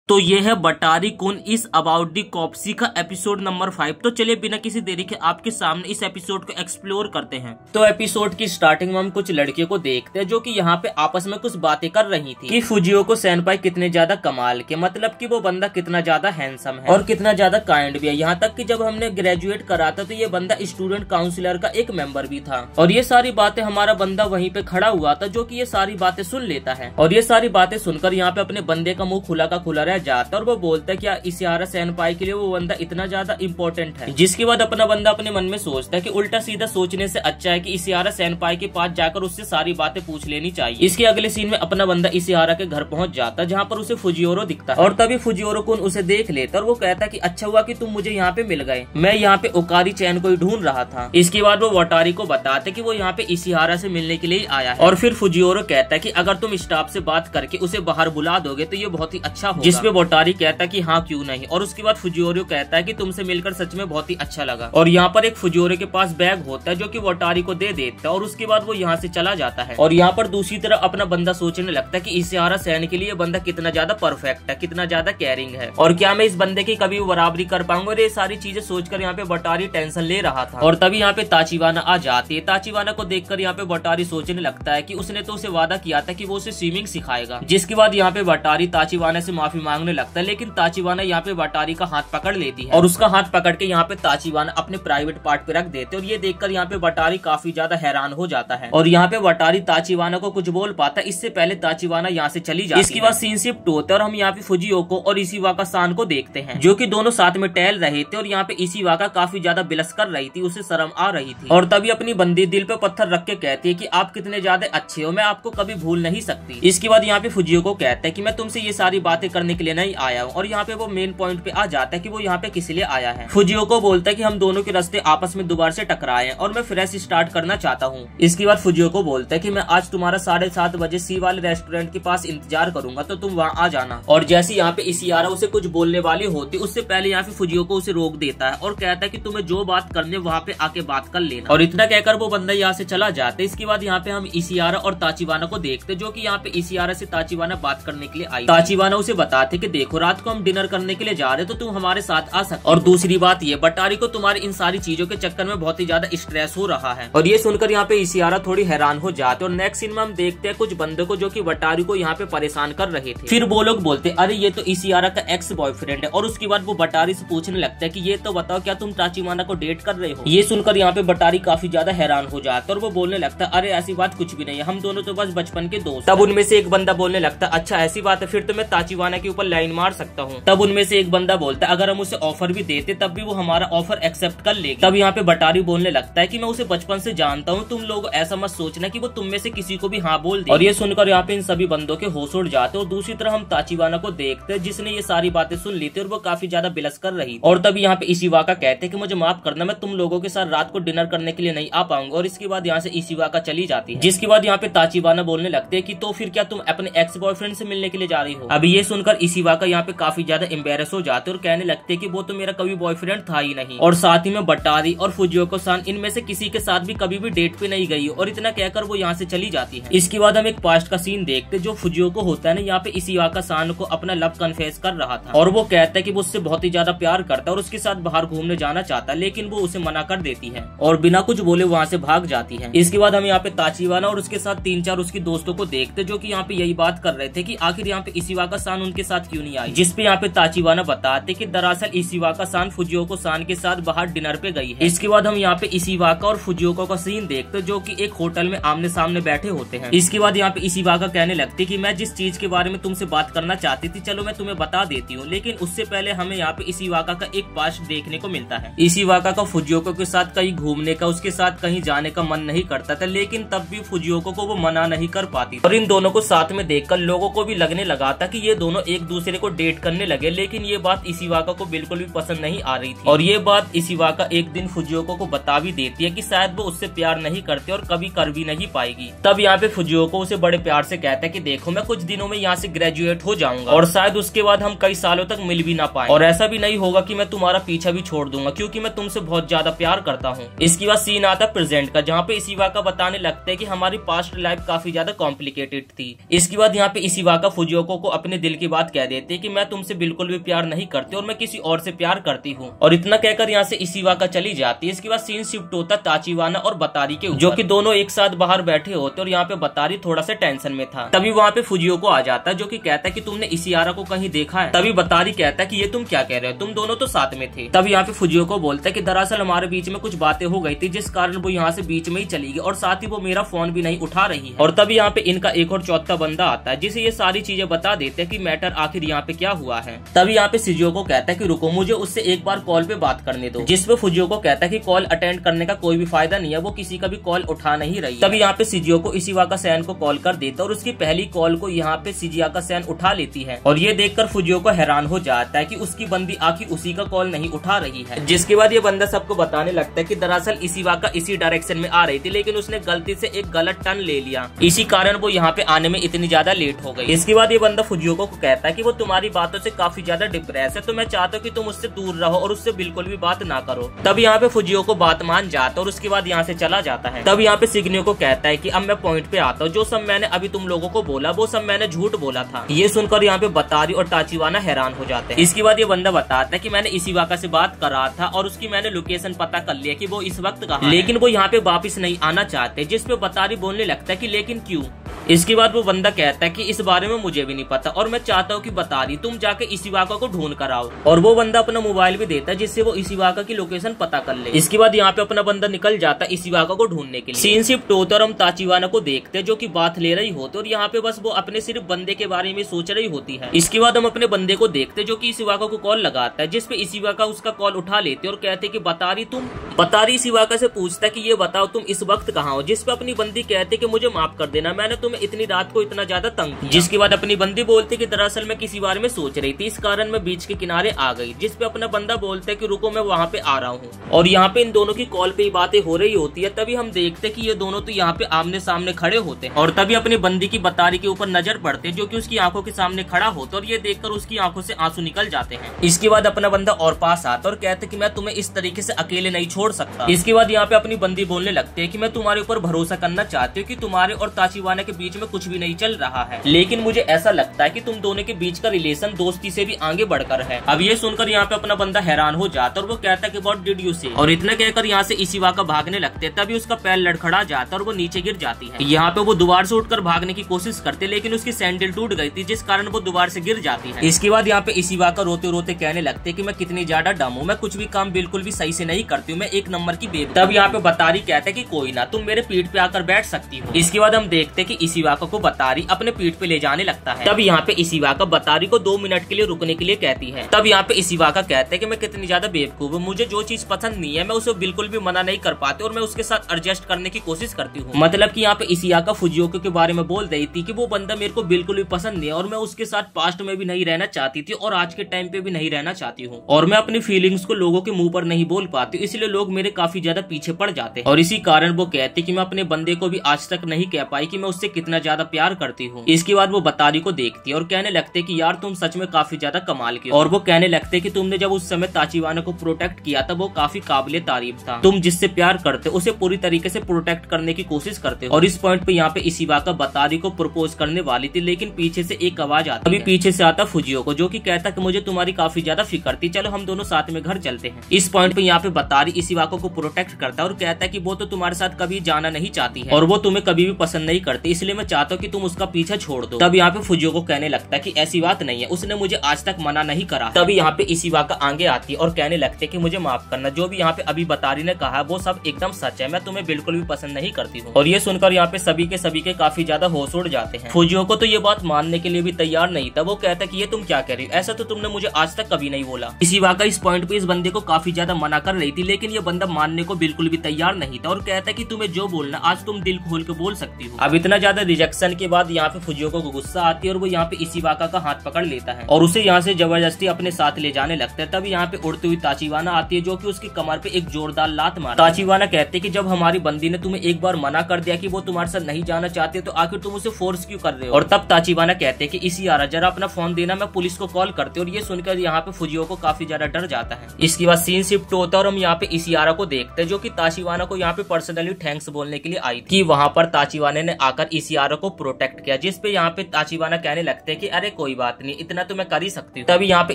तो ये है बटारी कुन इस अबाउट दी कॉप्सी का एपिसोड नंबर 5। तो चलिए बिना किसी देरी के आपके सामने इस एपिसोड को एक्सप्लोर करते हैं। तो एपिसोड की स्टार्टिंग में हम कुछ लड़कियों को देखते हैं जो कि यहाँ पे आपस में कुछ बातें कर रही थी कि फुजियो को सेनपाई कितने ज्यादा कमाल के, मतलब कि वो बंदा कितना ज्यादा हैंडसम है और कितना ज्यादा काइंड भी है। यहाँ तक कि जब हमने ग्रेजुएट करा था तो ये बंदा स्टूडेंट काउंसिलर का एक मेंबर भी था। और ये सारी बातें हमारा बंदा वहीं पे खड़ा हुआ था जो कि ये सारी बातें सुन लेता है। और ये सारी बातें सुनकर यहाँ पे अपने बंदे का मुंह खुला का खुला जाता है और वो बोलता है कि इशिहारा सेनपाई के लिए वो बंदा इतना ज्यादा इम्पोर्टेंट है। जिसके बाद अपना बंदा अपने मन में सोचता है कि उल्टा सीधा सोचने से अच्छा है कि इशिहारा सेनपाई के पास जाकर उससे सारी बातें पूछ लेनी चाहिए। इसके अगले सीन में अपना बंदा इशिहारा के घर पहुंच जाता है जहाँ पर उसे फुजियोरो दिखता है। और तभी फुजियोरो कुन उसे देख लेता और वो कहता है कि अच्छा हुआ कि तुम मुझे यहाँ पे मिल गए, मैं यहाँ पे ओकारी चैन को ही ढूंढ रहा था। इसके बाद वो वटारी को बताते कि वो यहाँ पे इशिहारा से मिलने के लिए आया है। और फिर फुजियोरो कहता है कि अगर तुम स्टाफ से बात करके उसे बाहर बुला दोगे तो ये बहुत ही अच्छा होगा। जिसपे वटारी कहता है कि हाँ क्यों नहीं। और उसके बाद फुजियोरो कहता है कि तुमसे मिलकर सच में बहुत ही अच्छा लगा। और यहाँ पर एक फुजियोरो के पास बैग होता है जो कि वटारी को दे देता है और उसके बाद वो यहाँ से चला जाता है। और यहाँ पर दूसरी तरफ अपना बंदा सोचने लगता है कि इशिहारा सेन के लिए बंदा कितना ज्यादा परफेक्ट है, कितना ज्यादा केयरिंग है और क्या मैं इस बंदे की कभी बराबरी कर पाऊंगा। और ये सारी चीजें सोचकर यहाँ पे वटारी टेंशन ले रहा था। और तभी यहाँ पे ताचिवाना आ जाती है। ताचिवाना को देखकर यहाँ पे वटारी सोचने लगता है कि उसने तो उसे वादा किया था कि वो उसे स्विमिंग सिखाएगा। जिसके बाद यहाँ पे वटारी ताचिवाना से माफी मांगने लगता है, लेकिन ताचिवाना यहाँ पे वटारी का हाथ पकड़ लेती है और उसका हाथ पकड़ के यहाँ पे ताचिवाना अपने प्राइवेट पार्ट पे रख देते। और ये देखकर यहाँ पे वटारी काफी ज्यादा हैरान हो जाता है। और यहाँ पे वटारी ताचिवाना को कुछ बोल पाता इससे पहले ताचिवाना यहाँ से चली जाती है। इसके बाद सीन शिफ्ट होता है और हम यहाँ पे फुजियोको और इशिवाका सान को देखते हैं जो कि दोनों साथ में टहल रहे थे। और यहाँ पे इशिवाका काफी ज्यादा बिलस कर रही थी, उसे शर्म आ रही थी। और तभी अपनी बंदी दिल पे पत्थर रख के कहती है कि आप कितने ज्यादा अच्छे हो, मैं आपको कभी भूल नहीं सकती। इसके बाद यहाँ पे फुजियोको कहता है कि मैं तुमसे ये सारी बातें करने के लिए नहीं आया हूँ। और यहाँ पे वो मेन पॉइंट पे आ जाता है कि वो यहाँ पे किस लिए आया है। फुजियोको बोलता है कि हम दोनों के रास्ते आपस में दोबारा से टकराए हैं और मैं फ्रेश स्टार्ट करना चाहता हूँ। इसके बाद फुजियोको बोलता है कि मैं आज तुम्हारा 7:30 बजे सी वाले रेस्टोरेंट के पास इंतजार करूंगा, तो तुम वहाँ आ जाना। और जैसे यहाँ पे इशिहारा उसे कुछ बोलने वाली होती उससे पहले यहाँ पे फुजियोको उसे रोक देता है और कहता है कि तुम्हें जो बात करनी वहाँ पे आके बात कर लेना। और इतना कहकर वो बंदा यहाँ से चला जाता है। इसके बाद यहाँ पे हम इशिहारा और ताचिवाना को देखते जो कि यहाँ पे इशिहारा से ताचिवाना बात करने के लिए आई। ताचिवाना उसे बताते कि देखो रात को हम डिनर करने के लिए जा रहे तो तुम हमारे साथ आ सकते। और दूसरी बात ये बटारी को तुम्हारी इन सारी चीजों के चक्कर में बहुत ही ज्यादा स्ट्रेस हो रहा है। और ये सुनकर यहाँ पे इशिहारा थोड़ी हैरान हो जाते। और नेक्स्ट सीन में हम देखते हैं कुछ बंदों को जो कि बटारी को यहाँ पे परेशान कर रहे थे। फिर वो लोग बोलते अरे ये तो इशिहारा का एक्स बॉयफ्रेंड है। और उसके बाद वो बटारी से पूछने लगता है कि ये तो बताओ क्या तुम ताचिवाना को डेट कर रहे हो। ये सुनकर यहाँ पे बटारी काफी ज्यादा हैरान हो जाता है और वो बोलने लगता है अरे ऐसी बात कुछ भी नहीं है, हम दोनों तो बस बचपन के दोस्त। तब उनमें से एक बंदा बोलने लगता है अच्छा ऐसी बात है, फिर तो मैं ताचिवाना के ऊपर लाइन मार सकता हूँ। तब उनमें से एक बंदा बोलता है अगर हम उसे ऑफर भी देते तब भी वो हमारा ऑफर एक्सेप्ट कर लेगी। तब यहाँ पे बटारी बोलने लगता है कि मैं उसे बचपन से जानता हूँ, तुम लोग ऐसा मत सोचना कि वो तुम में से किसी को भी हाँ बोल दे। और ये सुनकर यहाँ पे इन सभी बंदों के होश उड़ जाते। और दूसरी तरफ हम ताचिवाना को देखते हैं जिसने ये सारी बातें सुन ली थी और वो काफी ज्यादा बिलस कर रही। और तभी यहाँ पे इशिवाका कहते हैं कि मुझे माफ करना, मैं तुम लोगों के साथ रात को डिनर करने के लिए नहीं आ पाऊंगा। और इसके बाद यहाँ से इशिवाका चली जाती है। जिसके बाद यहाँ पे ताचिवाना बोलने लगते हैं कि तो फिर क्या तुम अपने एक्स बॉयफ्रेंड से मिलने के लिए जा रही हो। अभी ये सुनकर इशिवाका यहाँ पे काफी ज्यादा एम्बेरस हो जाते और कहने लगते कि वो तो मेरा कभी बॉयफ्रेंड था ही नहीं। और साथ ही में बटारी और फुजियोको सान इनमें से किसी के साथ भी कभी भी डेट पे नहीं गई। और इतना कहकर वो यहाँ से चली जाती है। इसके बाद हम एक पास्ट का सीन देखते जो फुजियोको होता है ना, यहाँ पे इशिवाका सान को अपना लव कन्फेस कर रहा था। और वो कहता है कि वो उससे बहुत ही ज्यादा प्यार करता है और उसके साथ बाहर घूमने जाना चाहता है, लेकिन वो उसे मना कर देती है और बिना कुछ बोले वहाँ से भाग जाती है। इसके बाद हम यहाँ पे ताचिवाना और उसके साथ 3-4 उसकी दोस्तों को देखते जो कि यहाँ पे यही बात कर रहे थे कि आखिर यहाँ पे इशिवाका सान उनके साथ क्यों नहीं आई। जिसपे यहाँ पे ताचिवाना बताते कि दरअसल इशिवाका सान फुजियोको सान के साथ बाहर डिनर पे गई है। इसके बाद हम यहाँ पे इशिवाका और फुजियोको का सीन देखते जो कि एक होटल में आमने सामने बैठे होते हैं। इसके बाद यहाँ पे इशिवाका कहने लगती कि मैं जिस चीज के बारे में तुमसे बात करना चाहती थी चलो मैं तुम्हें बता देती हूँ, लेकिन उससे पहले हमें यहाँ पे इशिवाका का एक पास्ट देखने को मिलता है। इशिवाका का फुजियोको के साथ कहीं घूमने का, उसके साथ कहीं जाने का मन नहीं करता था, लेकिन तब भी फुजियोको को वो मना नहीं कर पाती। और इन दोनों को साथ में देखकर लोगों को भी लगने लगा था कि ये दोनों एक दूसरे को डेट करने लगे, लेकिन ये बात इशिवाका को बिल्कुल भी पसंद नहीं आ रही थी। और ये बात इशिवाका एक दिन फुजियोको को बता भी देती है कि शायद वो उससे प्यार नहीं करते और कभी कर भी नहीं पाएगी। तब यहाँ पे फुजियोको उसे बड़े प्यार से कहता है कि देखो मैं कुछ दिनों में यहाँ से ग्रेजुएट हो जाऊंगा और शायद उसके बाद हम कई सालों तक मिल भी ना पाए। और ऐसा भी नहीं होगा कि मैं तुम्हारा पीछा भी छोड़ दूंगा क्योंकि मैं तुमसे बहुत ज्यादा प्यार करता हूँ। इसके बाद सीन आता प्रेजेंट का जहाँ पे इशिवाका बताने लगते है कि हमारी पास्ट लाइफ काफी ज्यादा कॉम्प्लिकेटेड थी। इसके बाद यहाँ पे इशिवाका फुजियोको को अपने दिल की बात कह देती है कि मैं तुमसे बिल्कुल भी प्यार नहीं करती और मैं किसी और से प्यार करती हूँ, और इतना कहकर यहाँ से इशिवाका चली जाती है। इसके बाद सीन शिफ्ट होता ताचिबाना और बतारी के, जो कि दोनों एक साथ बाहर बैठे होते और यहाँ पे बतारी थोड़ा सा टेंशन में था। तभी वहाँ पे फुजियोको आ जाता है, जो कि कहता है कि तुमने इशियारा को कहीं देखा है। तभी बतारी कहता है कि ये तुम क्या कह रहे हो, तुम दोनों तो साथ में थे। तब यहाँ पे फुजियोको बोलता है कि दरअसल हमारे बीच में कुछ बातें हो गई थी, जिस कारण वो यहाँ से बीच में ही चली गई, और साथ ही वो मेरा फोन भी नहीं उठा रही है। और तभी यहाँ पे इनका एक और चौथा बंदा आता है, जिसे ये सारी चीजें बता देते हैं कि मैटर आखिर यहाँ पे क्या हुआ है। तभी यहाँ पे शिजुओको कहता है कि रुको, मुझे उससे एक बार कॉल पे बात करने दो, जिसपे फुजियोको कहता है कि कॉल अटेंड करने का कोई भी फायदा नहीं है, वो किसी का भी कॉल उठा नहीं रही। तभी यहाँ पे शिजुओको इशिवाका सैन को कॉल कर देता है और उसकी पहली कॉल को यहाँ पे शिजुओका सैन उठा लेती है। और ये देखकर फुजियोको हैरान हो जाता है कि उसकी बंदी आखिर उसी का कॉल नहीं उठा रही है। जिसके बाद ये बंदा सबको बताने लगता है कि दरअसल इशिवाका इसी डायरेक्शन में आ रही थी, लेकिन उसने गलती से एक गलत टर्न ले लिया, इसी कारण वो यहाँ पे आने में इतनी ज्यादा लेट हो गई। इसके बाद ये बंदा फुजियोको को कहता है कि वो तुम्हारी बातों से काफी ज्यादा डिप्रेस है, तो मैं चाहता हूँ कि तुम उससे दूर रहो और उससे बिल्कुल भी बात ना करो। तब यहाँ पे फुजियोको बात मान जाता है और उसके बाद यहाँ से चला जाता है। तब यहाँ पे सिग्नियो को कहता है कि अब मैं पॉइंट पे आता हूँ, जो सब मैंने अभी तुम लोगों को बोला वो सब मैंने झूठ बोला था। ये सुनकर यहाँ पे बतारी और ताचिबाना हैरान हो जाते हैं। इसके बाद ये बंदा बताता है कि मैंने इशिवाका से बात कर रहा था और उसकी मैंने लोकेशन पता कर लिया कि वो इस वक्त कहाँ है, लेकिन वो यहाँ पे वापस नहीं आना चाहते। जिसपे बतारी बोलने लगता है कि लेकिन क्यों। इसके बाद वो बंदा कहता है कि इस बारे में मुझे भी नहीं पता और मैं चाहता हूँ कि बतारी तुम जाके इशिवाका को ढूंढ कर आओ। और वो बंदा अपना मोबाइल भी देता है, जिससे वो इशिवाका की लोकेशन पता कर ले। इसके बाद यहाँ पे अपना बंदा निकल जाता है इशिवाका को ढूंढने के लिए। सीन शिफ्ट होता और हम ताचिबाना को देखते हैं, जो कि बात ले रही होती और यहाँ पे बस वो अपने सिर्फ बंदे के बारे में सोच रही होती है। इसके बाद हम अपने बंदे को देखते, जो कि इशिवाका को कॉल लगाता है, जिसपे इशिवाका उसका कॉल उठा लेते और कहते कि बतारी तुम। बतारी इशिवाका से पूछता है कि ये बताओ तुम इस वक्त कहाँ हो, जिसपे अपनी बंदी कहते कि मुझे माफ कर देना, मैंने तुम्हें इतनी रात को इतना ज्यादा तंग किया। जिसके बाद अपनी बंदी बोलती कि दरअसल मैं किसी बारे में सोच रही थी, इस कारण मैं बीच के किनारे आ गई। जिसपे अपना बंदा बोलता है कि रुको मैं वहाँ पे आ रहा हूँ। और यहाँ पे इन दोनों की कॉल पे ही बातें हो रही होती है। तभी हम देखते कि ये दोनों तो यहाँ पे आमने सामने खड़े होते हैं और तभी अपनी बंदी की बतारी के ऊपर नजर पड़ते, जो कि उसकी आंखों के सामने खड़ा होता और ये देखकर उसकी आंखों से आंसू निकल जाते हैं। इसके बाद अपना बंदा और पास आता और कहते कि मैं तुम्हें इस तरीके से अकेले नहीं छोड़ सकता। इसके बाद यहाँ पे अपनी बंदी बोलने लगते है कि मैं तुम्हारे ऊपर भरोसा करना चाहती हूँ कि तुम्हारे और ताचिबाना के बीच में कुछ भी नहीं चल रहा है, लेकिन मुझे ऐसा लगता है कि तुम दोनों के बीच का रिलेशन दोस्ती से भी आगे बढ़कर है। अब ये सुनकर यहाँ पे अपना बंदा हैरान हो जाता और वो कहता है कि व्हाट डिड यू से, और इतना कहकर यहाँ से इशिवाका भागने लगते हैं। तभी उसका पैर लड़खड़ा जाता और वो नीचे गिर जाती है। यहाँ पे वो दोबारा से उठकर भागने की कोशिश करते, लेकिन उसकी सैंडल टूट गई थी, जिस कारण वो दोबारा से गिर जाती है। इसके बाद यहाँ पे इशिवाका रोते रोते कहने लगते कि मैं कितनी ज्यादा डम हूँ, मैं कुछ भी काम बिल्कुल भी सही से नहीं करती हूँ, मैं एक नंबर की बेवकूफ। तब यहाँ पे बतारी कहते कि कोई ना, तुम मेरे पीठ पे आकर बैठ सकती हो। इसके बाद हम देखते कि इशिवाका को बतारी अपने पीठ पे ले जाने लगता है। तब यहाँ पे इशिवाका बतारी को 2 मिनट के लिए रुकने के लिए कहती है। तब यहाँ पे इशिवाका कहते हैं कि मैं कितनी ज्यादा बेवकूफ हूँ, मुझे जो चीज पसंद नहीं है मैं उसे बिल्कुल भी मना नहीं कर पाती और मैं उसके साथ एडजस्ट करने की कोशिश करती हूँ। मतलब कि यहाँ पे इशिवाका फुजियोको के बारे में बोल रही थी कि वो बंदा मेरे को बिल्कुल भी पसंद नहीं है और मैं उसके साथ पास्ट में भी नहीं रहना चाहती थी और आज के टाइम पे भी नहीं रहना चाहती हूँ, और मैं अपनी फीलिंग्स को लोगों के मुंह पर नहीं बोल पाती, इसलिए लोग मेरे काफी ज्यादा पीछे पड़ जाते हैं। और इसी कारण वो कहती कि मैं अपने बंदे को भी आज तक नहीं कह पाई कि मैं उससे कितना ज्यादा प्यार करती हूँ। इसके बाद वो बतारी को देखती है और कहने लगते कि यार तुम सच में काफी ज्यादा कमाल की हो। और वो कहने लगते कि तुमने जब उस समय ताचिबाना को प्रोटेक्ट किया था वो काफी काबिले तारीफ था, तुम जिससे प्यार करते उसे पूरी तरीके से प्रोटेक्ट करने की कोशिश करते हो। और इस पॉइंट पे यहाँ पे इशिवाका बतारी को प्रपोज करने वाली थी, लेकिन पीछे से एक आवाज आती है। अभी पीछे से आता फुजियोको, जो कि कहता कि मुझे तुम्हारी काफी ज्यादा फिक्र थी, चलो हम दोनों साथ में घर चलते हैं। इस पॉइंट पे यहाँ पे बतारी इशिवाका को प्रोटेक्ट करता है और कहता है कि वो तो तुम्हारे साथ कभी जाना नहीं चाहती है और वो तुम्हें कभी भी पसंद नहीं करती, इसलिए मैं चाहता हूँ कि तुम उसका पीछा छोड़ दो। तब यहाँ पे फुजियोको कहने लगता है कि ऐसी बात नहीं है, उसने मुझे आज तक मना नहीं करा। तभी यहाँ पे इशिवाका आगे आती है और कहने लगते कि मुझे माफ करना, जो भी यहाँ पे अभी बतारी ने कहा वो सब एकदम सच है, मैं तुम्हें बिल्कुल भी पसंद नहीं करती हूँ। और ये सुनकर यहाँ पे सभी के काफी ज्यादा होश उड़ जाते हैं। फुजियोको तो ये बात मानने के लिए भी तैयार नहीं था, वो कहता कि ये तुम क्या कह रही हो, ऐसा तो तुमने मुझे आज तक कभी नहीं बोला। इशिवाका इस पॉइंट पे इस बंदे को काफी ज्यादा मना कर रही थी, लेकिन ये बंदा मानने को बिल्कुल भी तैयार नहीं था और कहता कि तुम्हें जो बोलना आज तुम दिल खोल के बोल सकती हो। अब इतना ज्यादा रिजेक्शन के बाद यहाँ पे फुजियोको को गुस्सा आती है और वो यहाँ पे इशिवाका का हाथ पकड़ लेता है और उसे यहाँ से जबरदस्ती अपने साथ ले जाने लगता है। तब यहाँ पे उड़ती हुई ताचिबाना आती है, जो कि उसकी कमर पे एक जोरदार लात मारती है। ताचिबाना कहते कि जब हमारी बंदी ने तुम्हें एक बार मना कर दिया कि वो तुम्हारे साथ नहीं जाना चाहते, तो आखिर तुम उसे फोर्स क्यों कर रहे हो। और तब ताचिबाना कहते कि इशियारा जरा अपना फोन देना, मैं पुलिस को कॉल करते। और ये सुनकर यहाँ पे फुजियोको काफी ज्यादा डर जाता है। इसके बाद सीन शिफ्ट होता है और हम यहाँ पे इशियारा को देखते हैं, जो कि ताचिबाना को यहाँ पे पर्सनली थैंक्स बोलने के लिए आई थी कि वहाँ पर ताचिबाना ने आकर इशियारा को प्रोटेक्ट किया, जिस पे यहाँ पे ताचिबाना कहने लगते हैं कि अरे कोई बात नहीं, इतना तो मैं कर ही सकती हूँ। तभी यहाँ पे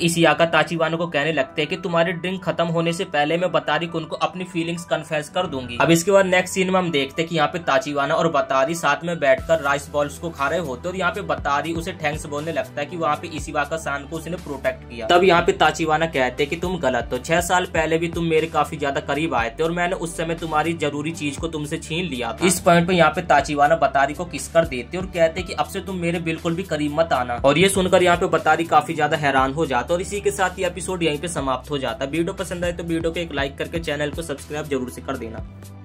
इशियाका ताचिबाना को कहने लगते हैं कि तुम्हारी ड्रिंक खत्म होने से पहले मैं बतारी कुन को अपनी फीलिंग्स कन्फेस कर दूंगी। अब इसके बाद नेक्स्ट सीन में हम देखते हैं कि यहाँ पे ताचिबाना और बतारी साथ में बैठकर राइस बॉल्स को खा रहे होते और यहाँ पे बतारी उसे थैंक्स बोलने लगता है कि वहाँ पे इशिबाका सान को उसने प्रोटेक्ट किया। तब यहाँ पे ताचिबाना कहते हैं कि तुम गलत हो, 6 साल पहले भी तुम मेरे काफी ज्यादा करीब आए थे और मैंने उस समय तुम्हारी जरूरी चीज को तुमसे छीन लिया था। इस पॉइंट पे यहाँ पे ताचिबाना बतारी को किस कर देते और कहते कि अब से तुम मेरे बिल्कुल भी करीब मत आना। और ये सुनकर यहाँ पे बतारी काफी ज्यादा हैरान हो जाता और इसी के साथ ये एपिसोड यहीं पे समाप्त हो जाता। वीडियो पसंद आए तो वीडियो को एक लाइक करके चैनल को सब्सक्राइब जरूर से कर देना।